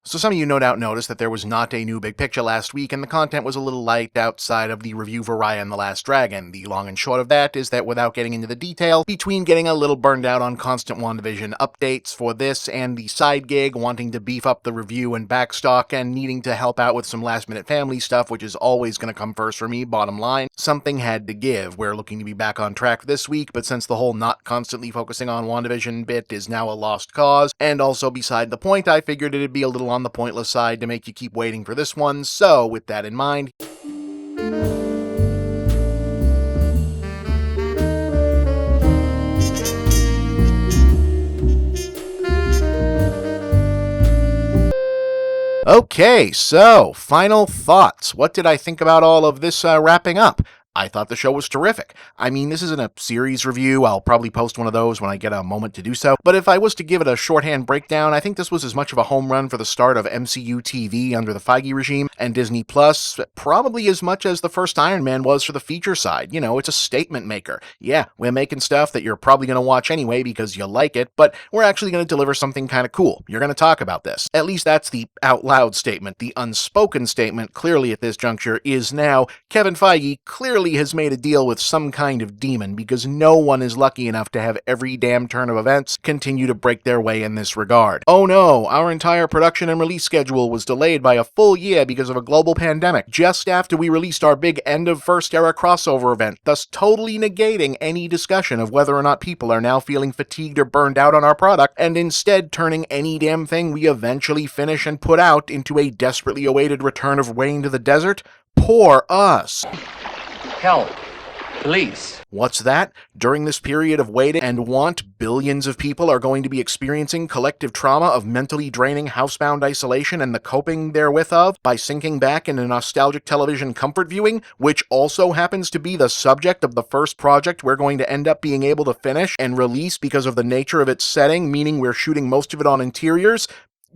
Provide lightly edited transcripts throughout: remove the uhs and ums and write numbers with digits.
So some of you no doubt noticed that there was not a new big picture last week, and the content was a little light outside of the review for Raya and the Last Dragon. The long and short of that is that without getting into the detail, between getting a little burned out on constant WandaVision updates for this and the side gig, wanting to beef up the review and backstock, and needing to help out with some last-minute family stuff, which is always going to come first for me, bottom line, something had to give. We're looking to be back on track this week, but since the whole not constantly focusing on WandaVision bit is now a lost cause, and also beside the point, I figured it'd be a little on the pointless side to make you keep waiting for this one, so with that in mind, okay, so final thoughts. What did I think about all of this wrapping up? I thought the show was terrific. I mean, this isn't a series review. I'll probably post one of those when I get a moment to do so. But if I was to give it a shorthand breakdown, I think this was as much of a home run for the start of MCU TV under the Feige regime and Disney Plus, probably as much as the first Iron Man was for the feature side. You know, it's a statement maker. Yeah, we're making stuff that you're probably going to watch anyway because you like it, but we're actually going to deliver something kind of cool. You're going to talk about this. At least that's the out loud statement. The unspoken statement, clearly at this juncture, is now Kevin Feige clearly has made a deal with some kind of demon, because no one is lucky enough to have every damn turn of events continue to break their way in this regard. Oh no, our entire production and release schedule was delayed by a full year because of a global pandemic, just after we released our big end of first era crossover event, thus totally negating any discussion of whether or not people are now feeling fatigued or burned out on our product, and instead turning any damn thing we eventually finish and put out into a desperately awaited return of Wayne to the desert. Poor us. Help. Police. What's that? During this period of waiting and want, billions of people are going to be experiencing collective trauma of mentally draining housebound isolation and the coping therewith of by sinking back into nostalgic television comfort viewing, which also happens to be the subject of the first project we're going to end up being able to finish and release because of the nature of its setting, meaning we're shooting most of it on interiors.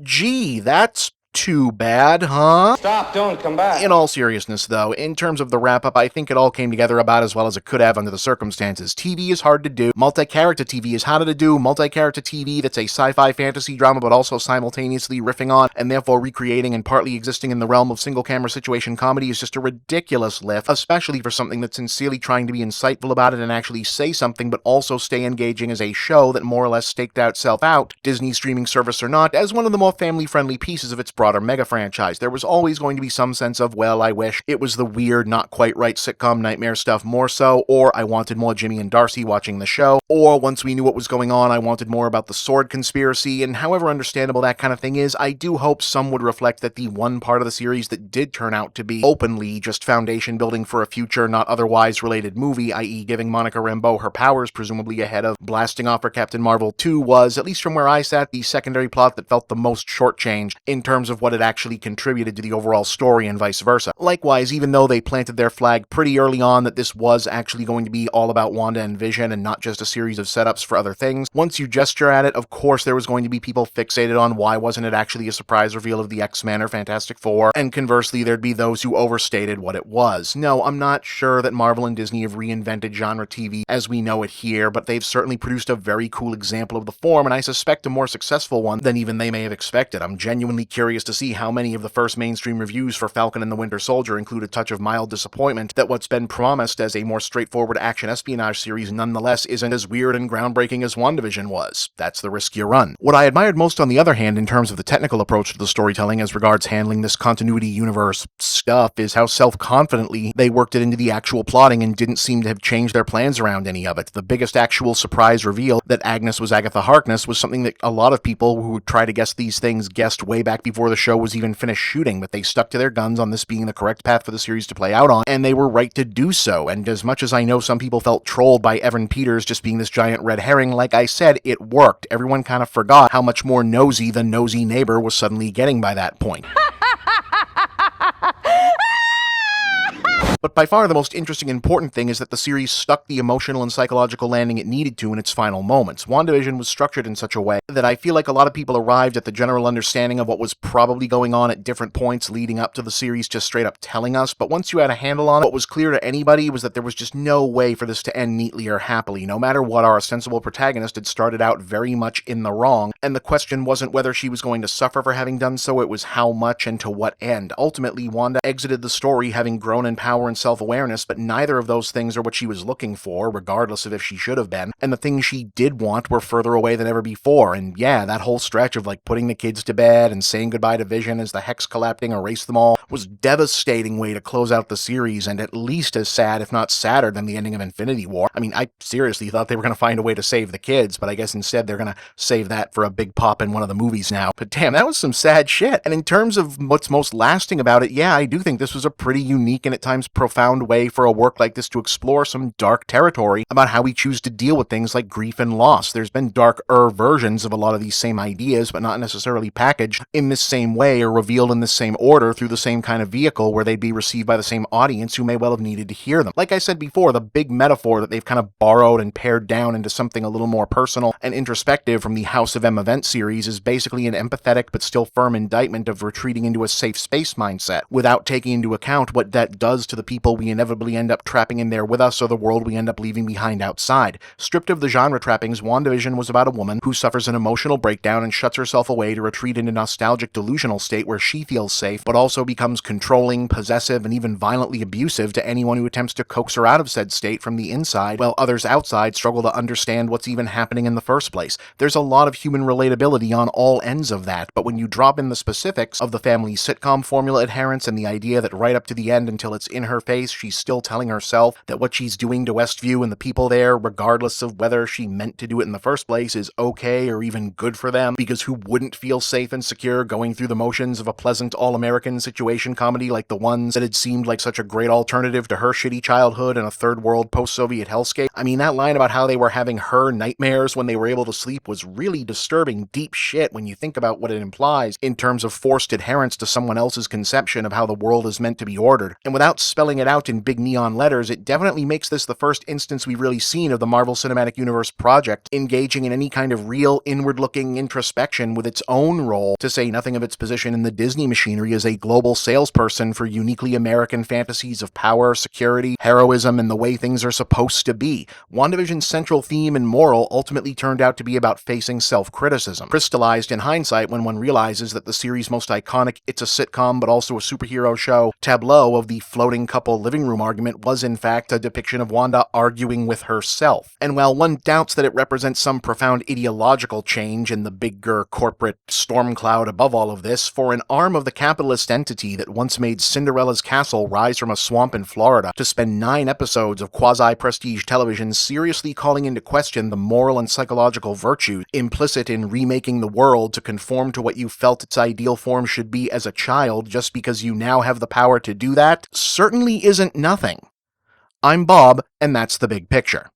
Gee, that's too bad, huh? Stop, don't come back. In all seriousness, though, in terms of the wrap-up, I think it all came together about as well as it could have under the circumstances. TV is hard to do. Multi-character TV is harder to do. Multi-character TV that's a sci-fi fantasy drama but also simultaneously riffing on and therefore recreating and partly existing in the realm of single-camera situation comedy is just a ridiculous lift, especially for something that's sincerely trying to be insightful about it and actually say something but also stay engaging as a show that more or less staked out itself out, Disney streaming service or not, as one of the more family-friendly pieces of its broader mega franchise. There was always going to be some sense of, well, I wish it was the weird, not quite right sitcom nightmare stuff more so, or I wanted more Jimmy and Darcy watching the show, or once we knew what was going on, I wanted more about the sword conspiracy, and however understandable that kind of thing is, I do hope some would reflect that the one part of the series that did turn out to be openly just foundation building for a future not otherwise related movie, i.e. giving Monica Rambeau her powers presumably ahead of blasting off her Captain Marvel 2 was, at least from where I sat, the secondary plot that felt the most shortchanged in terms of what it actually contributed to the overall story and vice versa. Likewise, even though they planted their flag pretty early on that this was actually going to be all about Wanda and Vision and not just a series of setups for other things, once you gesture at it, of course there was going to be people fixated on why wasn't it actually a surprise reveal of the X-Men or Fantastic Four, and conversely there'd be those who overstated what it was. No, I'm not sure that Marvel and Disney have reinvented genre TV as we know it here, but they've certainly produced a very cool example of the form, and I suspect a more successful one than even they may have expected. I'm genuinely curious to see how many of the first mainstream reviews for Falcon and the Winter Soldier include a touch of mild disappointment that what's been promised as a more straightforward action espionage series nonetheless isn't as weird and groundbreaking as WandaVision was. That's the risk you run. What I admired most on the other hand in terms of the technical approach to the storytelling as regards handling this continuity universe stuff is how self-confidently they worked it into the actual plotting and didn't seem to have changed their plans around any of it. The biggest actual surprise reveal that Agnes was Agatha Harkness was something that a lot of people who try to guess these things guessed way back before the show was even finished shooting, but they stuck to their guns on this being the correct path for the series to play out on, and they were right to do so. And as much as I know some people felt trolled by Evan Peters just being this giant red herring, like I said, it worked. Everyone kind of forgot how much more nosy the nosy neighbor was suddenly getting by that point. But by far the most interesting and important thing is that the series stuck the emotional and psychological landing it needed to in its final moments. WandaVision was structured in such a way that I feel like a lot of people arrived at the general understanding of what was probably going on at different points leading up to the series just straight up telling us, but once you had a handle on it, what was clear to anybody was that there was just no way for this to end neatly or happily, no matter what. Our ostensible protagonist had started out very much in the wrong, and the question wasn't whether she was going to suffer for having done so, it was how much and to what end. Ultimately, Wanda exited the story having grown in power and self-awareness, but neither of those things are what she was looking for, regardless of if she should have been, and the things she did want were further away than ever before. And yeah, that whole stretch of like putting the kids to bed and saying goodbye to Vision as the hex collapsing erased them all was a devastating way to close out the series, and at least as sad, if not sadder, than the ending of Infinity War. I mean, I seriously thought they were going to find a way to save the kids, but I guess instead they're going to save that for a big pop in one of the movies now. But damn, that was some sad shit. And in terms of what's most lasting about it, yeah, I do think this was a pretty unique and at times profound way for a work like this to explore some dark territory about how we choose to deal with things like grief and loss. There's been darker versions of a lot of these same ideas, but not necessarily packaged in this same way or revealed in this same order through the same kind of vehicle where they'd be received by the same audience who may well have needed to hear them. Like I said before, the big metaphor that they've kind of borrowed and pared down into something a little more personal and introspective from the House of M event series is basically an empathetic but still firm indictment of retreating into a safe space mindset without taking into account what that does to the people we inevitably end up trapping in there with us or the world we end up leaving behind outside. Stripped of the genre trappings, WandaVision was about a woman who suffers an emotional breakdown and shuts herself away to retreat into a nostalgic delusional state where she feels safe, but also becomes controlling, possessive, and even violently abusive to anyone who attempts to coax her out of said state from the inside, while others outside struggle to understand what's even happening in the first place. There's a lot of human relatability on all ends of that, but when you drop in the specifics of the family's sitcom formula adherence and the idea that right up to the end until it's in her face, she's still telling herself that what she's doing to Westview and the people there, regardless of whether she meant to do it in the first place, is okay or even good for them, because who wouldn't feel safe and secure going through the motions of a pleasant all-American situation comedy like the ones that had seemed like such a great alternative to her shitty childhood in a third world post-Soviet hellscape? I mean, that line about how they were having her nightmares when they were able to sleep was really disturbing deep shit when you think about what it implies in terms of forced adherence to someone else's conception of how the world is meant to be ordered. And without spelling it out in big neon letters, it definitely makes this the first instance we've really seen of the Marvel Cinematic Universe project engaging in any kind of real inward-looking introspection with its own role, to say nothing of its position in the Disney machinery as a global salesperson for uniquely American fantasies of power, security, heroism, and the way things are supposed to be. WandaVision's central theme and moral ultimately turned out to be about facing self-criticism, crystallized in hindsight when one realizes that the series' most iconic "it's a sitcom but also a superhero show" tableau of the floating couple living room argument was in fact a depiction of Wanda arguing with herself. And while one doubts that it represents some profound ideological change in the bigger corporate storm cloud above all of this, for an arm of the capitalist entity that once made Cinderella's castle rise from a swamp in Florida to spend 9 episodes of quasi-prestige television seriously calling into question the moral and psychological virtues implicit in remaking the world to conform to what you felt its ideal form should be as a child just because you now have the power to do that, certainly isn't nothing. I'm Bob, and that's the big picture.